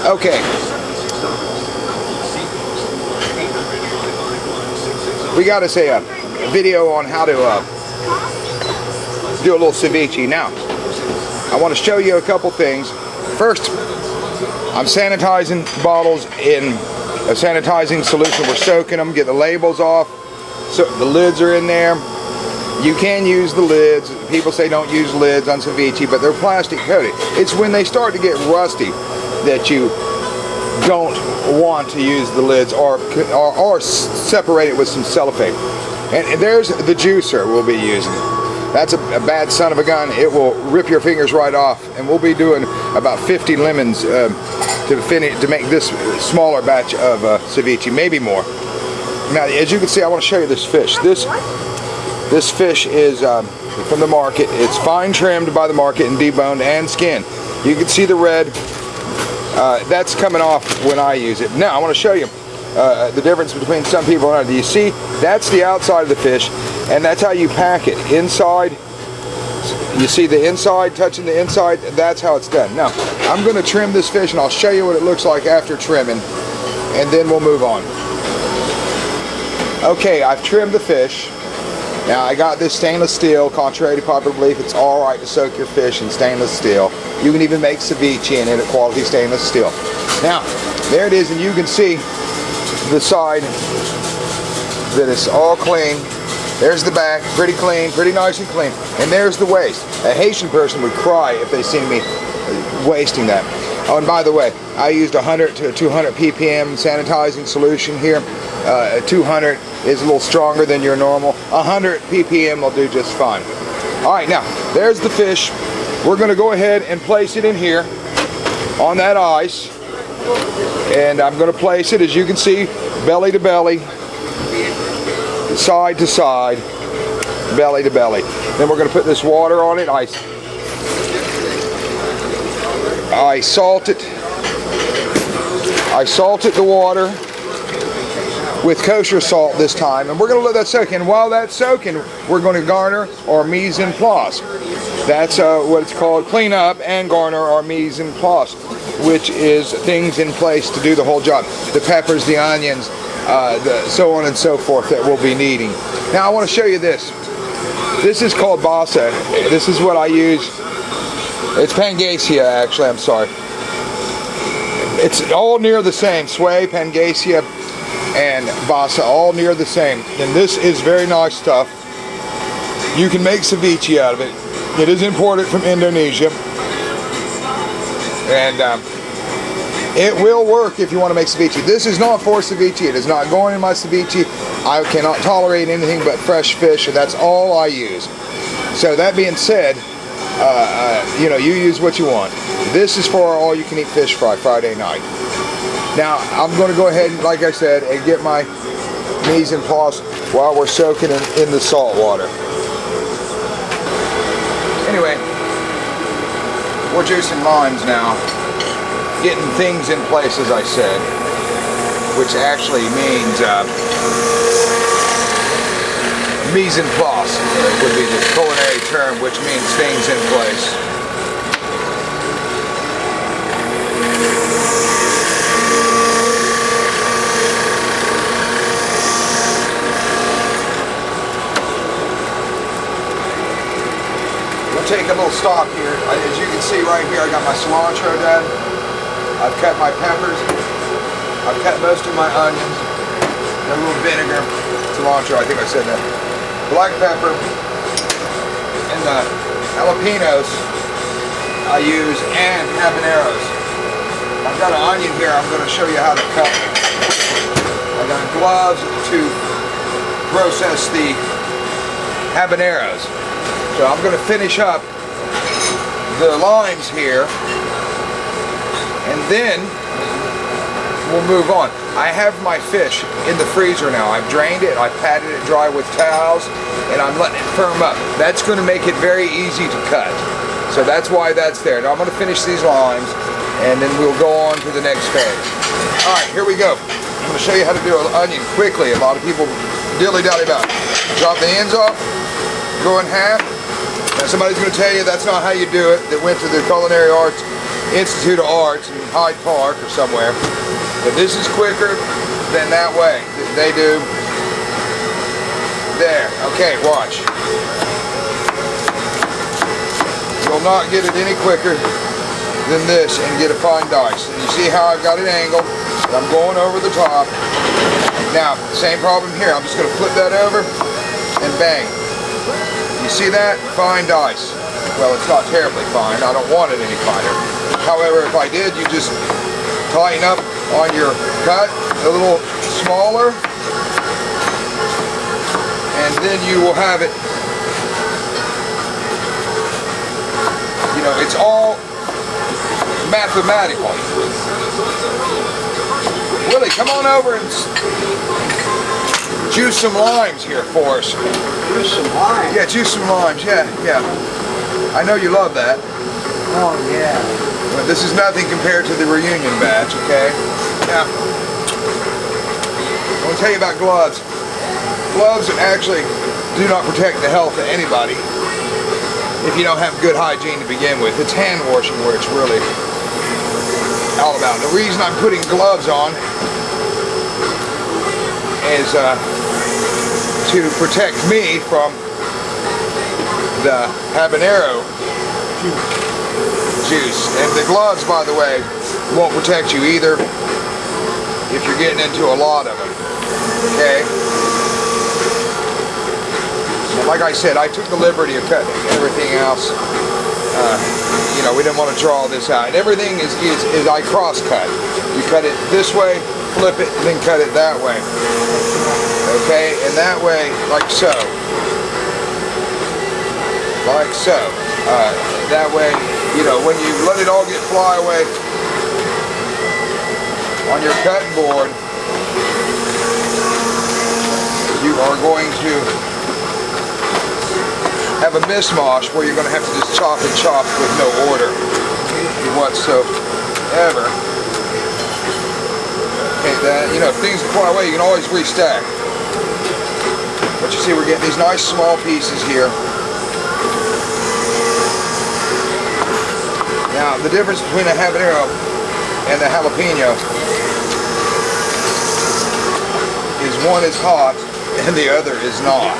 Okay. We got to say a video on how to do a little ceviche. Now, I want to show you a couple things. First, I'm sanitizing bottles in a sanitizing solution. We're soaking them, get the labels off. So the lids are in there. You can use the lids. People say don't use lids on ceviche, but they're plastic coated. It's when they start to get rusty that you don't want to use the lids, or separate it with some cellophane. And there's the juicer we'll be using. That's a bad son of a gun. It will rip your fingers right off. And we'll be doing about 50 lemons to make this smaller batch of ceviche, maybe more. Now, as you can see, I want to show you this fish. This fish is from the market. It's fine trimmed by the market and deboned and skinned. You can see the red. That's coming off when I use it. Now, I want to show you the difference between some people and others. You see, that's the outside of the fish, and that's how you pack it. Inside, you see the inside touching the inside, that's how it's done. Now, I'm going to trim this fish, and I'll show you what it looks like after trimming, and then we'll move on. Okay, I've trimmed the fish. Now, I got this stainless steel. Contrary to popular belief, it's all right to soak your fish in stainless steel. You can even make ceviche in it at quality stainless steel. Now, there it is, and you can see the side that it's all clean. There's the back, pretty clean, pretty nice and clean. And there's the waste. A Haitian person would cry if they seen me wasting that. Oh, and by the way, I used 100 to 200 ppm sanitizing solution here. 200 is a little stronger than your normal. 100 ppm will do just fine. All right, now, there's the fish. We're going to go ahead and place it in here on that ice. And I'm going to place it, as you can see, belly to belly, side to side, belly to belly. Then we're going to put this water on it. I salted the water with kosher salt this time, and we're going to let that soak in. While that's soaking, we're going to garner or mise en place. That's what it's called, clean up and garner or mise en place, which is things in place to do the whole job. The peppers, the onions, so on and so forth that we'll be needing. Now I want to show you this. This is called basa. This is what I use. It's Pangaea, actually, I'm sorry. It's all near the same. Sway, Pangaea, and basa, all near the same. And this is very nice stuff. You can make ceviche out of it. It is imported from Indonesia. And it will work if you want to make ceviche. This is not for ceviche. It is not going in my ceviche. I cannot tolerate anything but fresh fish, and that's all I use. So that being said, you know, you use what you want. This is for all you can eat fish fry Friday night. Now, I'm going to go ahead, like I said, and get my mise en place while we're soaking in the salt water. Anyway, we're juicing limes now. Getting things in place, as I said, which actually means mise en place would be the culinary term, which means things in place. We'll take a little stock here. As you can see right here, I got my cilantro done. I've cut my peppers. I've cut most of my onions. A little vinegar, cilantro, I think I said that. Black pepper. And the jalapenos I use, and habaneros. I've got an onion here I'm going to show you how to cut. I got gloves to process the habaneros. So I'm going to finish up the limes here, and then we'll move on. I have my fish in the freezer now. I've drained it, I've patted it dry with towels, and I'm letting it firm up. That's going to make it very easy to cut. So that's why that's there. Now I'm going to finish these limes, and then we'll go on to the next phase. Alright, here we go. I'm going to show you how to do an onion quickly. A lot of people dilly-dally about it. Drop the ends off, go in half. Now somebody's going to tell you that's not how you do it, that went to the culinary arts Institute of Arts in Hyde Park or somewhere. But this is quicker than that way. They do. There. Okay, watch. You'll not get it any quicker than this and get a fine dice. And you see how I've got it angled, and I'm going over the top. Now, same problem here. I'm just going to flip that over and bang. You see that? Fine dice. Well, it's not terribly fine. I don't want it any finer. However, if I did, you just tighten up on your cut a little smaller, and then you will have it. You know, it's all mathematical. Willie, come on over and juice some limes here for us. Juice some limes? Yeah, juice some limes. Yeah. I know you love that. Oh, yeah. But this is nothing compared to the reunion batch, okay? Now, I want to tell you about gloves. Gloves actually do not protect the health of anybody if you don't have good hygiene to begin with. It's hand washing where it's really all about. The reason I'm putting gloves on is to protect me from the habanero juice. And the gloves, by the way, won't protect you either if you're getting into a lot of them. Okay? And like I said, I took the liberty of cutting everything else. You know, we didn't want to draw this out. And everything is I cross cut. You cut it this way, flip it, and then cut it that way. Okay? And that way, like so. Like so. That way, you know, when you let it all get fly away on your cutting board, you are going to have a mishmash where you're going to have to just chop and chop with no order whatsoever. Okay, that, you know, if things fly away, you can always restack. But you see, we're getting these nice small pieces here. Now, the difference between a habanero and the jalapeno is one is hot and the other is not.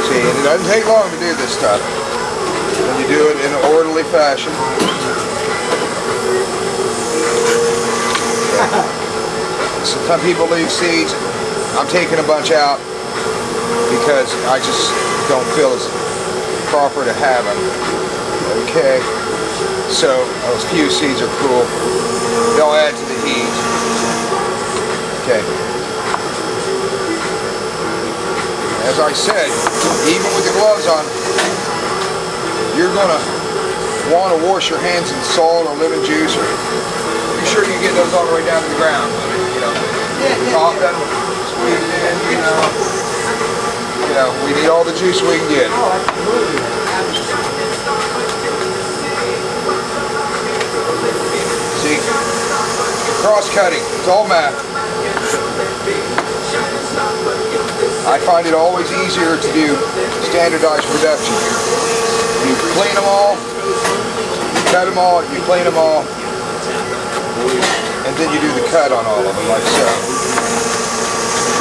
See, and it doesn't take long to do this stuff. And you do it in an orderly fashion. Some people leave seeds. I'm taking a bunch out because I just don't feel as proper to have them. Okay, so those few seeds are cool. They'll add to the heat. Okay. As I said, even with the gloves on, you're gonna want to wash your hands in salt or lemon juice. Or be sure you get those all the way down to the ground. You know, top them, squeeze in. You know, we need all the juice we can get. Oh, absolutely. See? Cross-cutting. It's all math. I find it always easier to do standardized production. You clean them all, you cut them all, you clean them all, and then you do the cut on all of them, like so.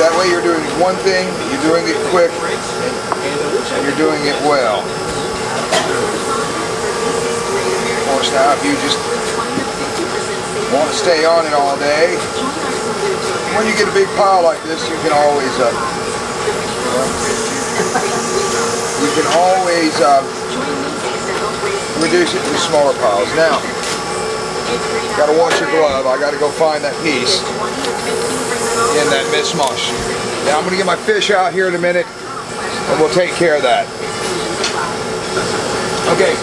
That way you're doing one thing, you're doing it quick, and you're doing it well. Of course, now if you just want to stay on it all day, when you get a big pile like this, you can always reduce it to smaller piles. Now, got to wash your glove. I got to go find that piece in that mishmash. Now I'm going to get my fish out here in a minute, and we'll take care of that. Okay,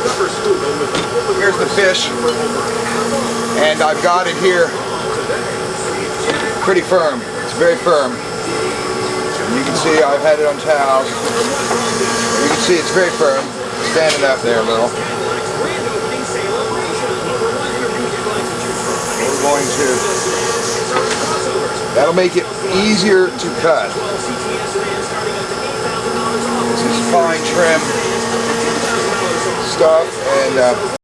here's the fish, and I've got it here pretty firm. It's very firm. You can see I've had it on towels. You can see it's very firm, standing up there a little. We're going to, that'll make it easier to cut. This is fine trim stuff, and